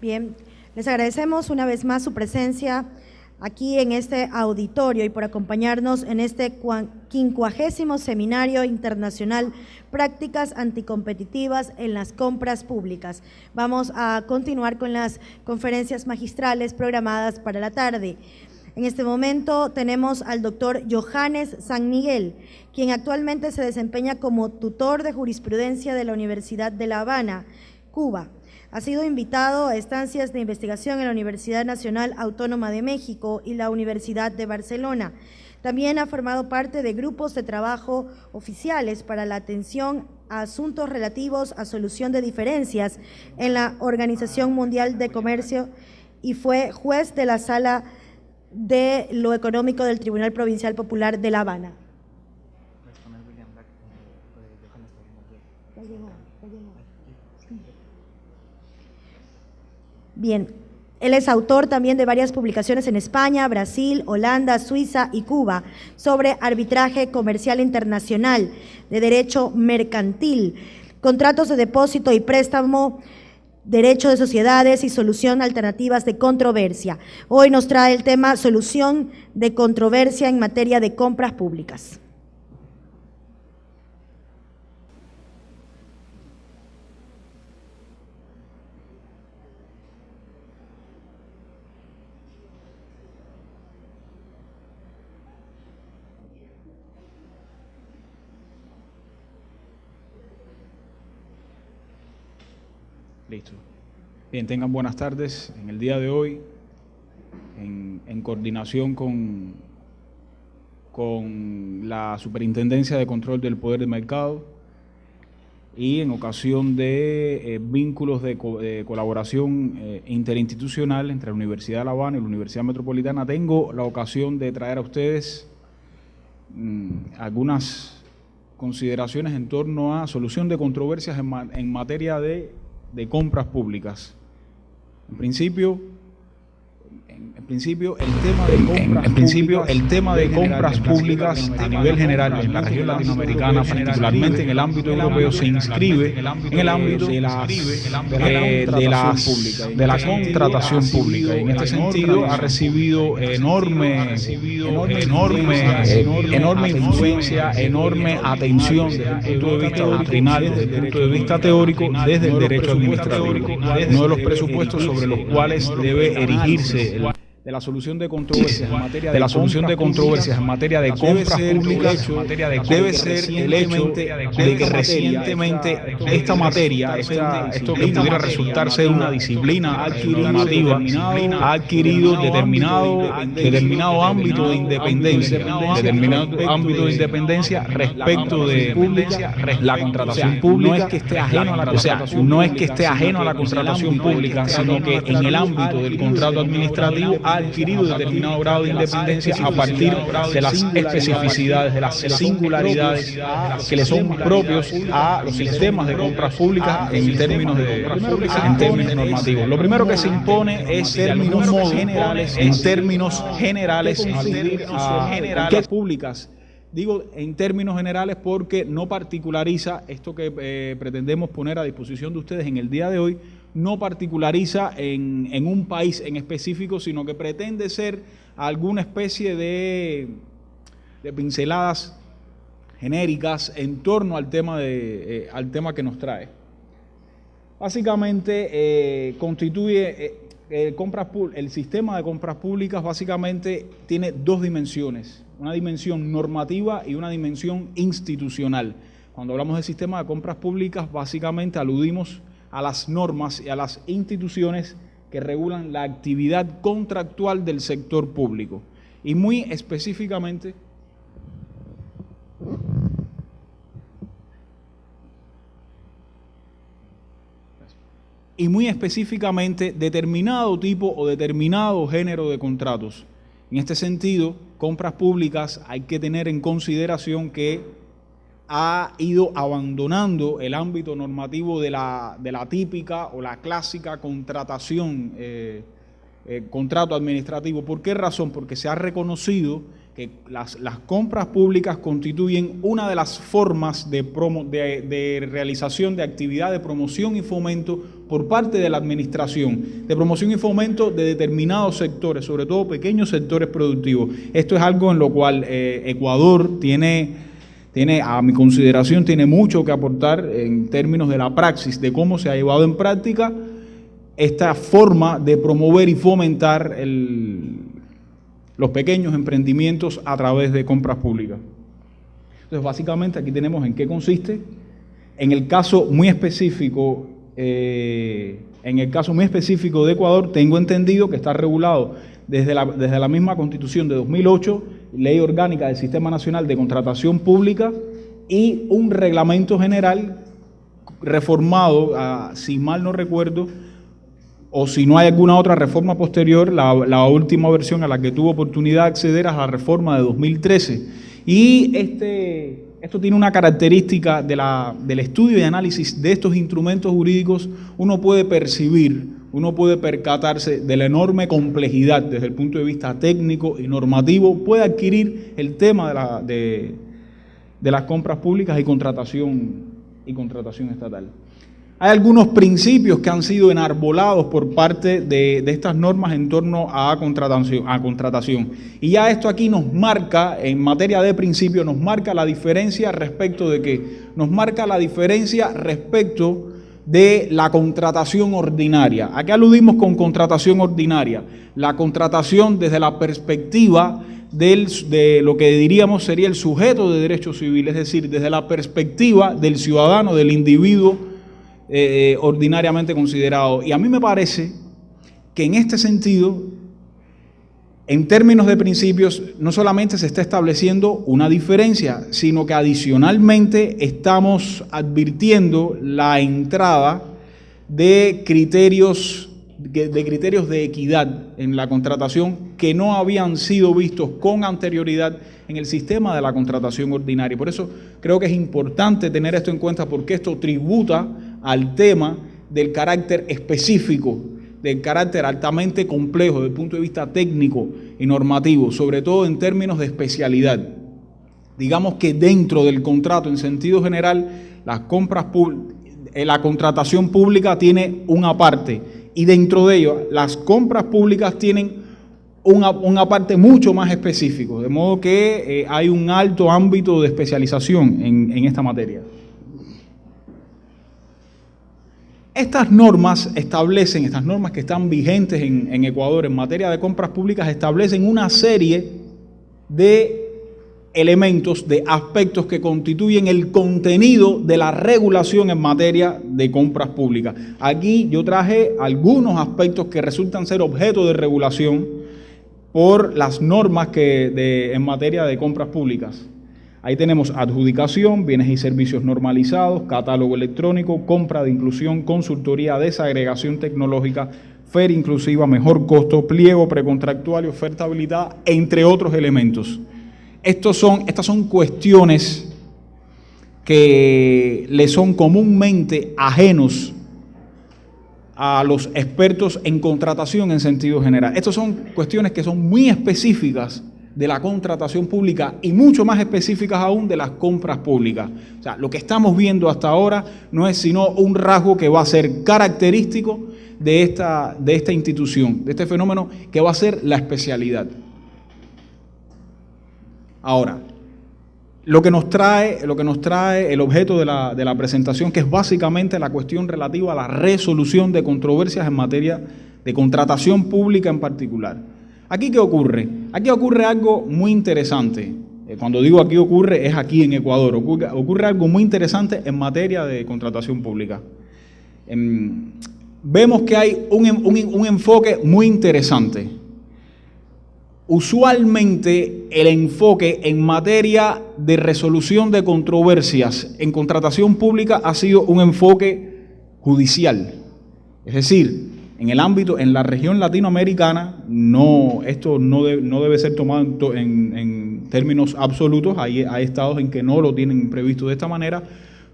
Bien, les agradecemos una vez más su presencia aquí en este auditorio y por acompañarnos en este 50º Seminario Internacional Prácticas Anticompetitivas en las Compras Públicas. Vamos a continuar con las conferencias magistrales programadas para la tarde. En este momento tenemos al doctor Johannes San Miguel, quien actualmente se desempeña como tutor de jurisprudencia de la Universidad de La Habana, Cuba. Ha sido invitado a estancias de investigación en la Universidad Nacional Autónoma de México y la Universidad de Barcelona. También ha formado parte de grupos de trabajo oficiales para la atención a asuntos relativos a solución de diferencias en la Organización Mundial de Comercio y fue juez de la Sala de lo Económico del Tribunal Provincial Popular de La Habana. Bien, él es autor también de varias publicaciones en España, Brasil, Holanda, Suiza y Cuba sobre arbitraje comercial internacional, de derecho mercantil, contratos de depósito y préstamo, derecho de sociedades y solución alternativas de controversia. Hoy nos trae el tema solución de controversia en materia de compras públicas. Listo. Bien, tengan buenas tardes. En el día de hoy, en coordinación con la Superintendencia de Control del Poder de Mercado y en ocasión de vínculos de colaboración interinstitucional entre la Universidad de La Habana y la Universidad Metropolitana, tengo la ocasión de traer a ustedes algunas consideraciones en torno a solución de controversias en materia de compras públicas. En principio, el tema de compras públicas a nivel general en la región latinoamericana, particularmente en el ámbito europeo, se inscribe en el ámbito de la contratación pública. Y en este sentido ha recibido enorme influencia, enorme atención desde el punto de vista doctrinal, desde el punto de vista teórico, desde el derecho administrativo. Uno de los presupuestos sobre los cuales debe erigirse de la solución de controversias en materia de compras públicas debe ser el hecho de que recientemente esta materia, esto que pudiera resultar ser una disciplina normativa, ha adquirido determinado ámbito de independencia respecto de la contratación pública. No es que esté ajeno a la contratación pública, sino que en el ámbito del contrato administrativo ha adquirido determinado grado de independencia a partir de las especificidades, de las singularidades que le son propios a los sistemas de compras públicas en términos normativos. Lo primero que se impone es, de algún modo, en términos generales, públicas. Digo en términos generales porque no particulariza esto que pretendemos poner a disposición de ustedes en el día de hoy, no particulariza en un país en específico, sino que pretende ser alguna especie de pinceladas genéricas en torno al tema que nos trae. Básicamente constituye el sistema de compras públicas básicamente tiene dos dimensiones, una dimensión normativa y una dimensión institucional. Cuando hablamos del sistema de compras públicas, básicamente aludimos a las normas y a las instituciones que regulan la actividad contractual del sector público. Y muy específicamente determinado tipo o determinado género de contratos. En este sentido, compras públicas hay que tener en consideración que ha ido abandonando el ámbito normativo de la típica o la clásica contratación contrato administrativo. ¿Por qué razón? Porque se ha reconocido que las compras públicas constituyen una de las formas de realización de actividad de promoción y fomento por parte de la administración, de promoción y fomento de determinados sectores, sobre todo pequeños sectores productivos. Esto es algo en lo cual Ecuador tiene, a mi consideración, tiene mucho que aportar en términos de la praxis, de cómo se ha llevado en práctica esta forma de promover y fomentar los pequeños emprendimientos a través de compras públicas. Entonces, básicamente, aquí tenemos en qué consiste. En el caso muy específico, de Ecuador, tengo entendido que está regulado desde la misma Constitución de 2008, Ley Orgánica del Sistema Nacional de Contratación Pública y un reglamento general reformado, si mal no recuerdo, o si no hay alguna otra reforma posterior, la última versión a la que tuvo oportunidad de acceder es la reforma de 2013. Y esto tiene una característica del estudio y análisis de estos instrumentos jurídicos. Uno puede percatarse de la enorme complejidad desde el punto de vista técnico y normativo, puede adquirir el tema de las compras públicas y contratación estatal. Hay algunos principios que han sido enarbolados por parte de estas normas en torno a contratación. Y ya esto aquí nos marca, en materia de principios, nos marca la diferencia respecto de qué. Nos marca la diferencia respecto de la contratación ordinaria. ¿A qué aludimos con contratación ordinaria? La contratación desde la perspectiva de lo que diríamos sería el sujeto de derecho civil, es decir, desde la perspectiva del ciudadano, del individuo, ordinariamente considerado. Y a mí me parece que en este sentido, en términos de principios, no solamente se está estableciendo una diferencia, sino que adicionalmente estamos advirtiendo la entrada de criterios de equidad en la contratación que no habían sido vistos con anterioridad en el sistema de la contratación ordinaria. Por eso creo que es importante tener esto en cuenta, porque esto tributa al tema del carácter específico, del carácter altamente complejo desde el punto de vista técnico y normativo, sobre todo en términos de especialidad. Digamos que dentro del contrato, en sentido general, la contratación pública tiene una parte, y dentro de ello las compras públicas tienen una parte mucho más específica, de modo que hay un alto ámbito de especialización en esta materia. Estas normas que están vigentes en Ecuador en materia de compras públicas, establecen una serie de elementos, de aspectos que constituyen el contenido de la regulación en materia de compras públicas. Aquí yo traje algunos aspectos que resultan ser objeto de regulación por las normas en materia de compras públicas. Ahí tenemos adjudicación, bienes y servicios normalizados, catálogo electrónico, compra de inclusión, consultoría, desagregación tecnológica, feria inclusiva, mejor costo, pliego precontractual y oferta habilitada, entre otros elementos. Estas son cuestiones que le son comúnmente ajenos a los expertos en contratación en sentido general. Estas son cuestiones que son muy específicas de la contratación pública y mucho más específicas aún de las compras públicas. O sea, lo que estamos viendo hasta ahora no es sino un rasgo que va a ser característico de esta institución, de este fenómeno que va a ser la especialidad. Ahora, lo que nos trae el objeto de la presentación, que es básicamente la cuestión relativa a la resolución de controversias en materia de contratación pública en particular. ¿Aquí qué ocurre? Aquí ocurre algo muy interesante. Cuando digo aquí ocurre, es aquí en Ecuador. Ocurre algo muy interesante en materia de contratación pública. Vemos que hay un enfoque muy interesante. Usualmente el enfoque en materia de resolución de controversias en contratación pública ha sido un enfoque judicial. Es decir, en la región latinoamericana, esto no debe ser tomado en términos absolutos. Hay estados en que no lo tienen previsto de esta manera,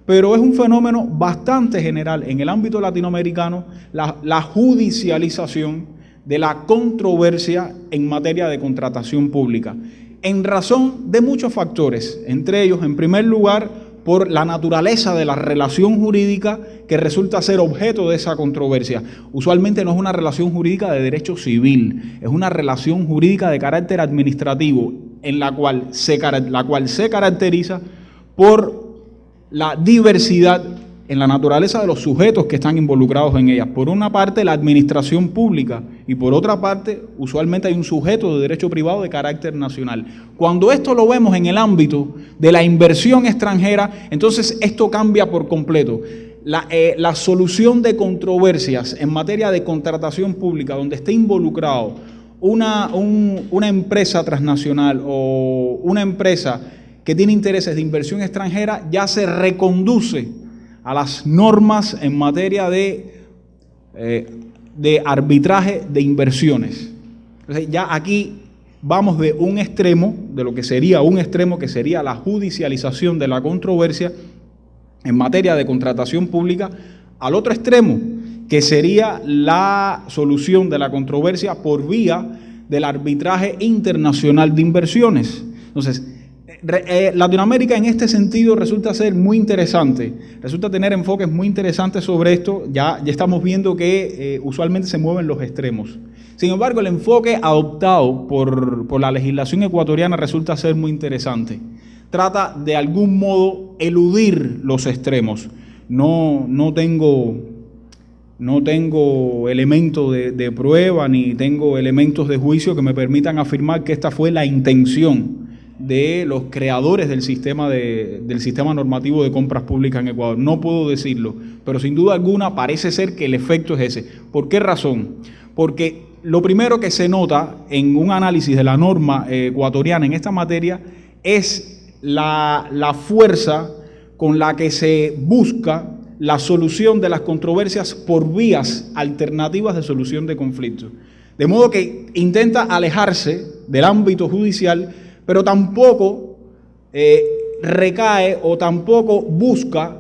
pero es un fenómeno bastante general en el ámbito latinoamericano la judicialización de la controversia en materia de contratación pública, en razón de muchos factores, entre ellos, en primer lugar, por la naturaleza de la relación jurídica que resulta ser objeto de esa controversia. Usualmente no es una relación jurídica de derecho civil, es una relación jurídica de carácter administrativo, en la cual se caracteriza por la diversidad en la naturaleza de los sujetos que están involucrados en ellas. Por una parte, la administración pública, y por otra parte, usualmente hay un sujeto de derecho privado de carácter nacional. Cuando esto lo vemos en el ámbito de la inversión extranjera, entonces esto cambia por completo. La solución de controversias en materia de contratación pública, donde esté involucrado una empresa transnacional o una empresa que tiene intereses de inversión extranjera, ya se reconduce a las normas en materia de arbitraje de inversiones. Entonces ya aquí vamos de un extremo, de lo que sería un extremo que sería la judicialización de la controversia en materia de contratación pública, al otro extremo, que sería la solución de la controversia por vía del arbitraje internacional de inversiones. Entonces, Latinoamérica en este sentido resulta ser muy interesante, resulta tener enfoques muy interesantes sobre esto. Ya estamos viendo que usualmente se mueven los extremos. Sin embargo, el enfoque adoptado por la legislación ecuatoriana resulta ser muy interesante. Trata de algún modo eludir los extremos. No tengo elementos de prueba ni tengo elementos de juicio que me permitan afirmar que esta fue la intención de los creadores del sistema normativo de compras públicas en Ecuador. No puedo decirlo, pero sin duda alguna parece ser que el efecto es ese. ¿Por qué razón? Porque lo primero que se nota en un análisis de la norma ecuatoriana en esta materia es la fuerza con la que se busca la solución de las controversias por vías alternativas de solución de conflictos. De modo que intenta alejarse del ámbito judicial, pero tampoco recae o tampoco busca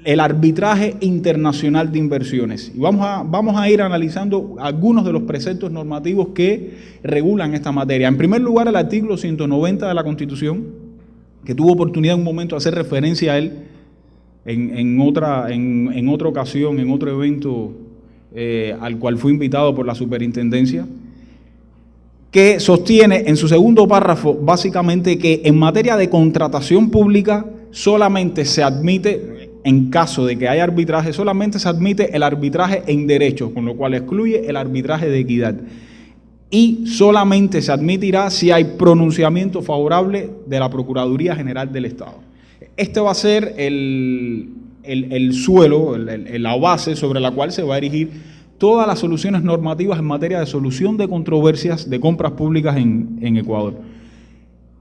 el arbitraje internacional de inversiones. Y vamos a ir analizando algunos de los preceptos normativos que regulan esta materia. En primer lugar, el artículo 190 de la Constitución, que tuvo oportunidad en un momento de hacer referencia a él en otra ocasión, en otro evento al cual fui invitado por la superintendencia, que sostiene en su segundo párrafo básicamente que en materia de contratación pública solamente se admite, en caso de que haya arbitraje, solamente se admite el arbitraje en derecho, con lo cual excluye el arbitraje de equidad. Y solamente se admitirá si hay pronunciamiento favorable de la Procuraduría General del Estado. Este va a ser el suelo, la base sobre la cual se va a erigir todas las soluciones normativas en materia de solución de controversias de compras públicas en Ecuador.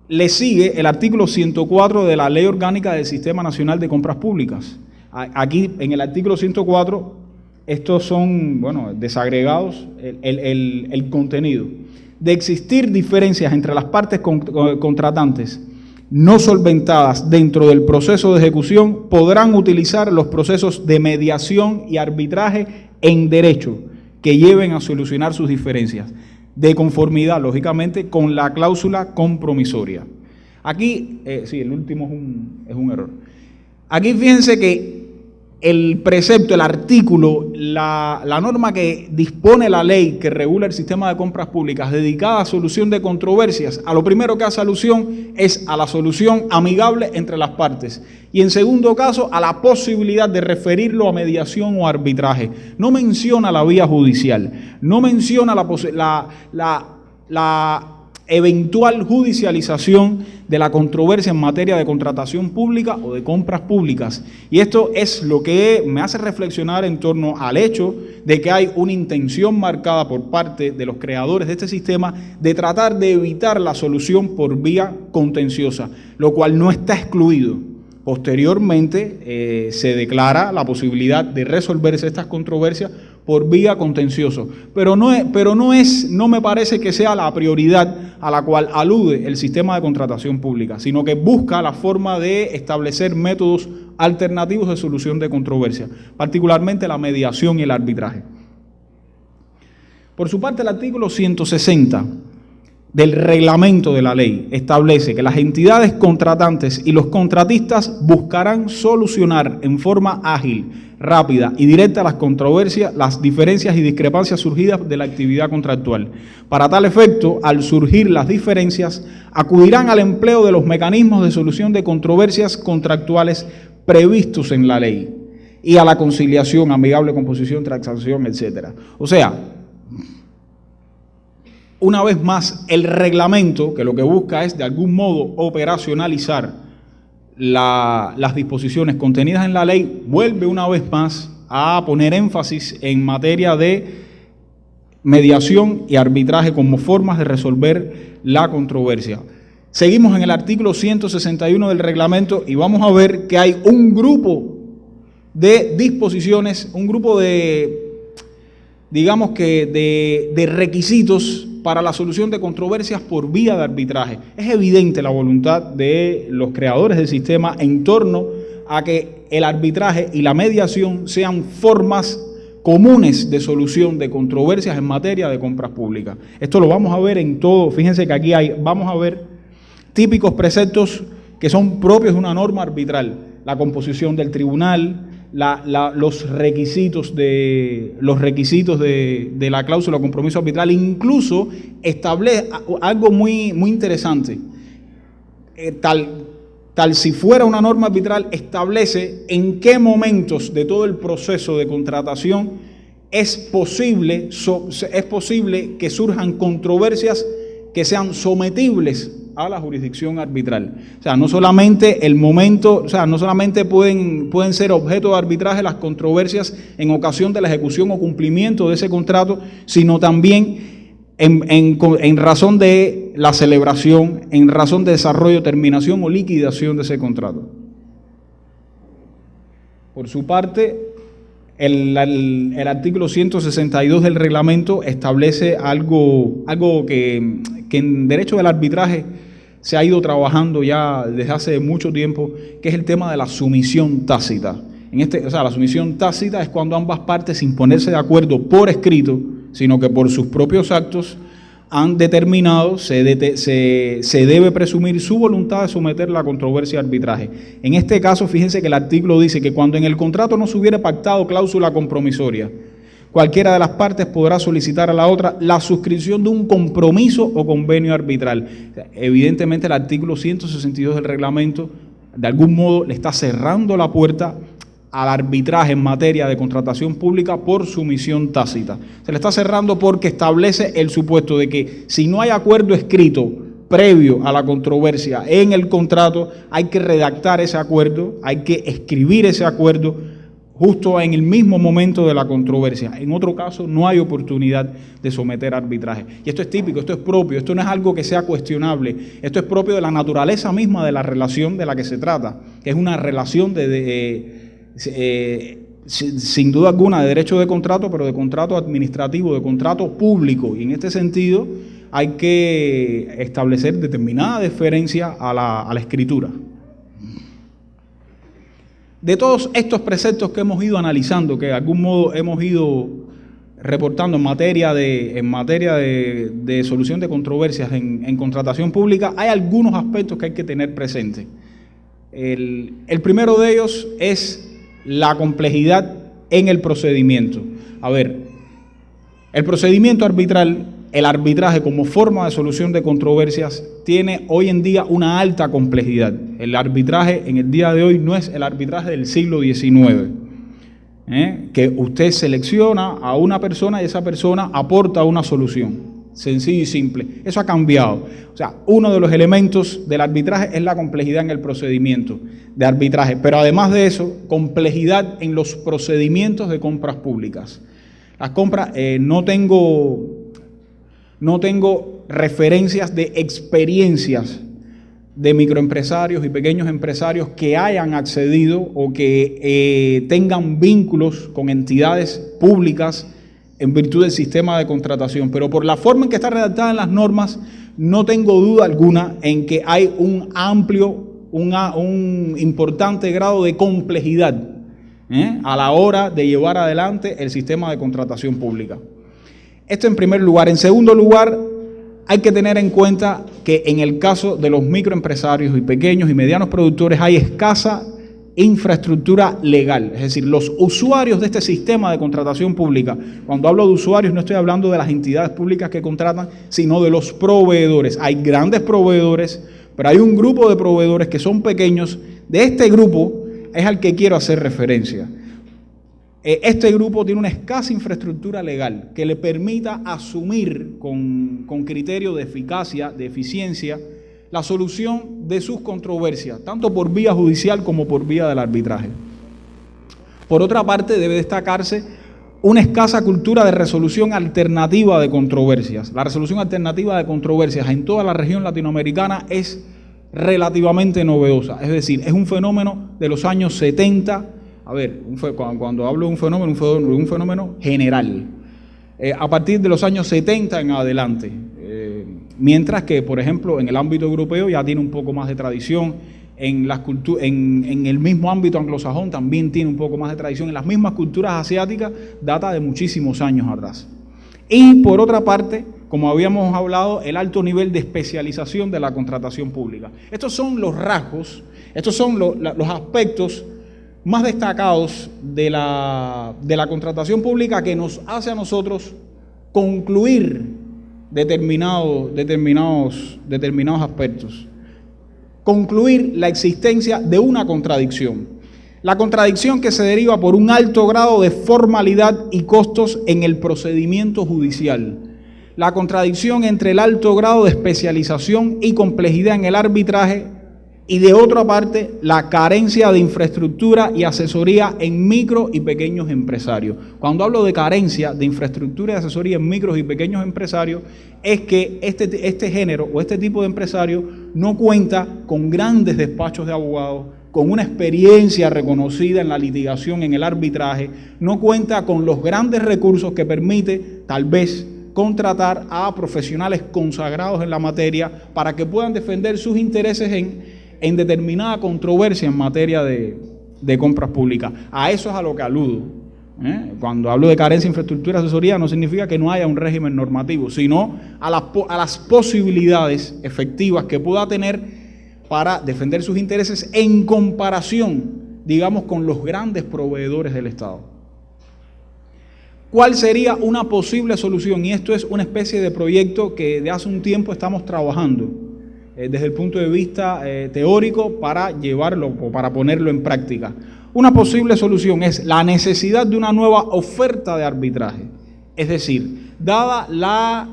Le sigue el artículo 104 de la Ley Orgánica del Sistema Nacional de Compras Públicas. Aquí, en el artículo 104, estos son, desagregados el contenido. De existir diferencias entre las partes contratantes no solventadas dentro del proceso de ejecución, podrán utilizar los procesos de mediación y arbitraje en derecho que lleven a solucionar sus diferencias, de conformidad, lógicamente, con la cláusula compromisoria. Aquí, el último es un error. Aquí fíjense que el precepto, el artículo, la norma que dispone la ley que regula el sistema de compras públicas dedicada a solución de controversias, a lo primero que hace alusión es a la solución amigable entre las partes y en segundo caso a la posibilidad de referirlo a mediación o arbitraje. No menciona la vía judicial, no menciona la eventual judicialización de la controversia en materia de contratación pública o de compras públicas. Y esto es lo que me hace reflexionar en torno al hecho de que hay una intención marcada por parte de los creadores de este sistema de tratar de evitar la solución por vía contenciosa, lo cual no está excluido. Posteriormente se declara la posibilidad de resolverse estas controversias por vía contencioso, pero no me parece que sea la prioridad a la cual alude el sistema de contratación pública, sino que busca la forma de establecer métodos alternativos de solución de controversia, particularmente la mediación y el arbitraje. Por su parte, el artículo 160 del reglamento de la ley establece que las entidades contratantes y los contratistas buscarán solucionar en forma ágil, rápida y directa las controversias, las diferencias y discrepancias surgidas de la actividad contractual. Para tal efecto, al surgir las diferencias, acudirán al empleo de los mecanismos de solución de controversias contractuales previstos en la ley y a la conciliación, amigable composición, transacción, etc. O sea, una vez más, el reglamento, que lo que busca es de algún modo operacionalizar las disposiciones contenidas en la ley, vuelve una vez más a poner énfasis en materia de mediación y arbitraje como formas de resolver la controversia. Seguimos en el artículo 161 del reglamento y vamos a ver que hay un grupo de disposiciones, un grupo de, digamos que de requisitos para la solución de controversias por vía de arbitraje. Es evidente la voluntad de los creadores del sistema en torno a que el arbitraje y la mediación sean formas comunes de solución de controversias en materia de compras públicas. Esto lo vamos a ver en todo. Fíjense que aquí vamos a ver típicos preceptos que son propios de una norma arbitral. La composición del tribunal, los requisitos de la cláusula de compromiso arbitral, incluso establece algo muy interesante. Tal si fuera una norma arbitral, establece en qué momentos de todo el proceso de contratación es posible que surjan controversias que sean sometibles a la jurisdicción arbitral. O sea, no solamente el momento, o sea, no solamente pueden ser objeto de arbitraje las controversias en ocasión de la ejecución o cumplimiento de ese contrato, sino también en razón de la celebración, en razón de desarrollo, terminación o liquidación de ese contrato. Por su parte, el artículo 162 del reglamento establece algo que en derecho del arbitraje se ha ido trabajando ya desde hace mucho tiempo, que es el tema de la sumisión tácita. La sumisión tácita es cuando ambas partes, sin ponerse de acuerdo por escrito, sino que por sus propios actos, han determinado, se debe presumir su voluntad de someter la controversia a arbitraje. En este caso, fíjense que el artículo dice que cuando en el contrato no se hubiera pactado cláusula compromisoria, cualquiera de las partes podrá solicitar a la otra la suscripción de un compromiso o convenio arbitral. Evidentemente, el artículo 162 del reglamento, de algún modo, le está cerrando la puerta al arbitraje en materia de contratación pública por sumisión tácita. Se le está cerrando porque establece el supuesto de que si no hay acuerdo escrito previo a la controversia en el contrato, hay que redactar ese acuerdo, hay que escribir ese acuerdo justo en el mismo momento de la controversia. En otro caso, no hay oportunidad de someter a arbitraje. Y esto es típico, esto es propio, esto no es algo que sea cuestionable, esto es propio de la naturaleza misma de la relación de la que se trata, que es una relación sin duda alguna de derecho de contrato, pero de contrato administrativo, de contrato público, y en este sentido hay que establecer determinada deferencia a la escritura. De todos estos preceptos que hemos ido analizando, que de algún modo hemos ido reportando en materia de solución de controversias en contratación pública, hay algunos aspectos que hay que tener presentes. El primero de ellos es la complejidad en el procedimiento. A ver, el procedimiento arbitral, el arbitraje como forma de solución de controversias, tiene hoy en día una alta complejidad. El arbitraje en el día de hoy no es el arbitraje del siglo XIX, que usted selecciona a una persona y esa persona aporta una solución. Sencillo y simple. Eso ha cambiado. O sea, uno de los elementos del arbitraje es la complejidad en el procedimiento de arbitraje, pero además de eso, complejidad en los procedimientos de compras públicas. Las compras, no tengo referencias de experiencias de microempresarios y pequeños empresarios que hayan accedido o que tengan vínculos con entidades públicas en virtud del sistema de contratación, pero por la forma en que está redactada en las normas, no tengo duda alguna en que hay un importante grado de complejidad a la hora de llevar adelante el sistema de contratación pública. Esto en primer lugar. En segundo lugar, hay que tener en cuenta que en el caso de los microempresarios y pequeños y medianos productores hay escasa infraestructura legal. Es decir, los usuarios de este sistema de contratación pública, cuando hablo de usuarios no estoy hablando de las entidades públicas que contratan, sino de los proveedores. Hay grandes proveedores, pero hay un grupo de proveedores que son pequeños. De este grupo es al que quiero hacer referencia. Este grupo tiene una escasa infraestructura legal que le permita asumir con criterio de eficacia, de eficiencia, la solución de sus controversias, tanto por vía judicial como por vía del arbitraje. Por otra parte, debe destacarse una escasa cultura de resolución alternativa de controversias. La resolución alternativa de controversias en toda la región latinoamericana es relativamente novedosa, es decir, es un fenómeno de los años 70. A ver, cuando hablo de un fenómeno general, a partir de los años 70 en adelante, mientras que, por ejemplo, en el ámbito europeo ya tiene un poco más de tradición, en el mismo ámbito anglosajón también tiene un poco más de tradición, en las mismas culturas asiáticas data de muchísimos años atrás. Y por otra parte, como habíamos hablado, el alto nivel de especialización de la contratación pública. Estos son los rasgos, estos son los aspectos más destacados de la contratación pública que nos hace a nosotros concluir determinados aspectos. Concluir la existencia de una contradicción. La contradicción que se deriva por un alto grado de formalidad y costos en el procedimiento judicial. La contradicción entre el alto grado de especialización y complejidad en el arbitraje y de otra parte la carencia de infraestructura y asesoría en micro y pequeños empresarios. Cuando hablo de carencia de infraestructura y asesoría en micros y pequeños empresarios es que este género o este tipo de empresario no cuenta con grandes despachos de abogados, con una experiencia reconocida en la litigación, en el arbitraje, no cuenta con los grandes recursos que permite tal vez contratar a profesionales consagrados en la materia para que puedan defender sus intereses en determinada controversia en materia de compras públicas. A eso es a lo que aludo. Cuando hablo de carencia de infraestructura y asesoría no significa que no haya un régimen normativo, sino a las posibilidades efectivas que pueda tener para defender sus intereses en comparación, digamos, con los grandes proveedores del Estado. ¿Cuál sería una posible solución? Y esto es una especie de proyecto que de hace un tiempo estamos trabajando desde el punto de vista teórico para llevarlo o para ponerlo en práctica. Una posible solución es la necesidad de una nueva oferta de arbitraje. Es decir, dada la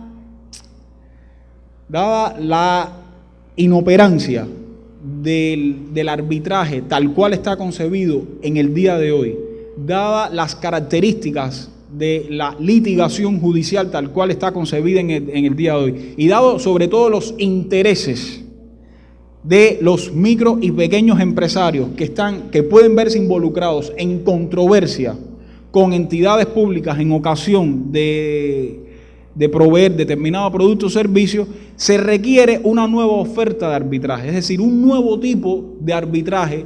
inoperancia del arbitraje tal cual está concebido en el día de hoy, dadas las características de la litigación judicial tal cual está concebida en el día de hoy, y dado sobre todo los intereses de los micro y pequeños empresarios que pueden verse involucrados en controversia con entidades públicas en ocasión de proveer determinado producto o servicio, se requiere una nueva oferta de arbitraje, es decir, un nuevo tipo de arbitraje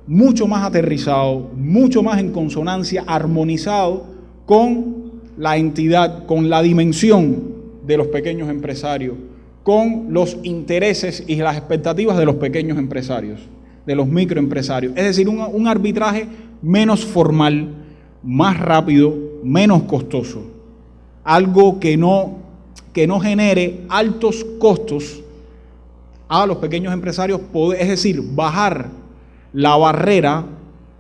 mucho más aterrizado, mucho más en consonancia, armonizado con la entidad, con la dimensión de los pequeños empresarios, con los intereses y las expectativas de los pequeños empresarios, de los microempresarios. Es decir, un arbitraje menos formal, más rápido, menos costoso. Algo que no genere altos costos a los pequeños empresarios, es decir, bajar la barrera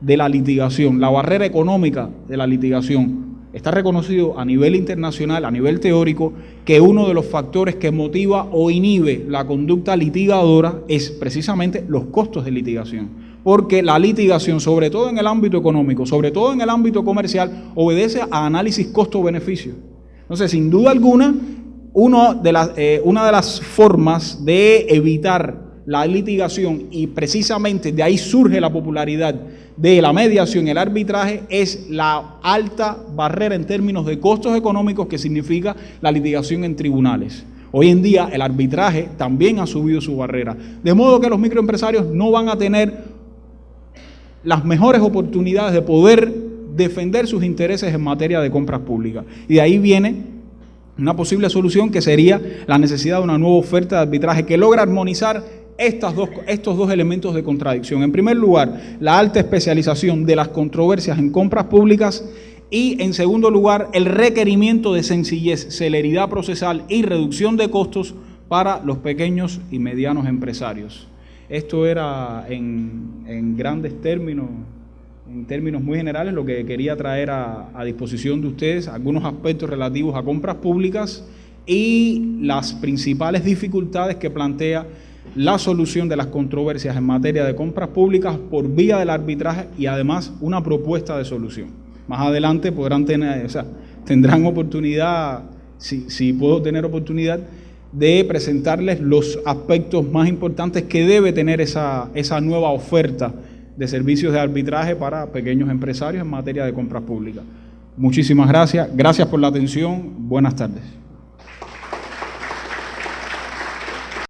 de la litigación, la barrera económica de la litigación. Está reconocido a nivel internacional, a nivel teórico, que uno de los factores que motiva o inhibe la conducta litigadora es precisamente los costos de litigación. Porque la litigación, sobre todo en el ámbito económico, sobre todo en el ámbito comercial, obedece a análisis costo-beneficio. Entonces, sin duda alguna, una de las formas de evitar la litigación, y precisamente de ahí surge la popularidad de la mediación y el arbitraje, es la alta barrera en términos de costos económicos que significa la litigación en tribunales. Hoy en día el arbitraje también ha subido su barrera, de modo que los microempresarios no van a tener las mejores oportunidades de poder defender sus intereses en materia de compras públicas. Y de ahí viene Una posible solución que sería la necesidad de una nueva oferta de arbitraje que logra armonizar estos dos elementos de contradicción. En primer lugar, la alta especialización de las controversias en compras públicas y, en segundo lugar, el requerimiento de sencillez, celeridad procesal y reducción de costos para los pequeños y medianos empresarios. Esto era en grandes términos, en términos muy generales, lo que quería traer a disposición de ustedes, algunos aspectos relativos a compras públicas y las principales dificultades que plantea la solución de las controversias en materia de compras públicas por vía del arbitraje y además una propuesta de solución. Más adelante tendrán oportunidad, si puedo tener oportunidad, de presentarles los aspectos más importantes que debe tener esa nueva oferta de servicios de arbitraje para pequeños empresarios en materia de compras públicas. Muchísimas gracias. Gracias por la atención. Buenas tardes.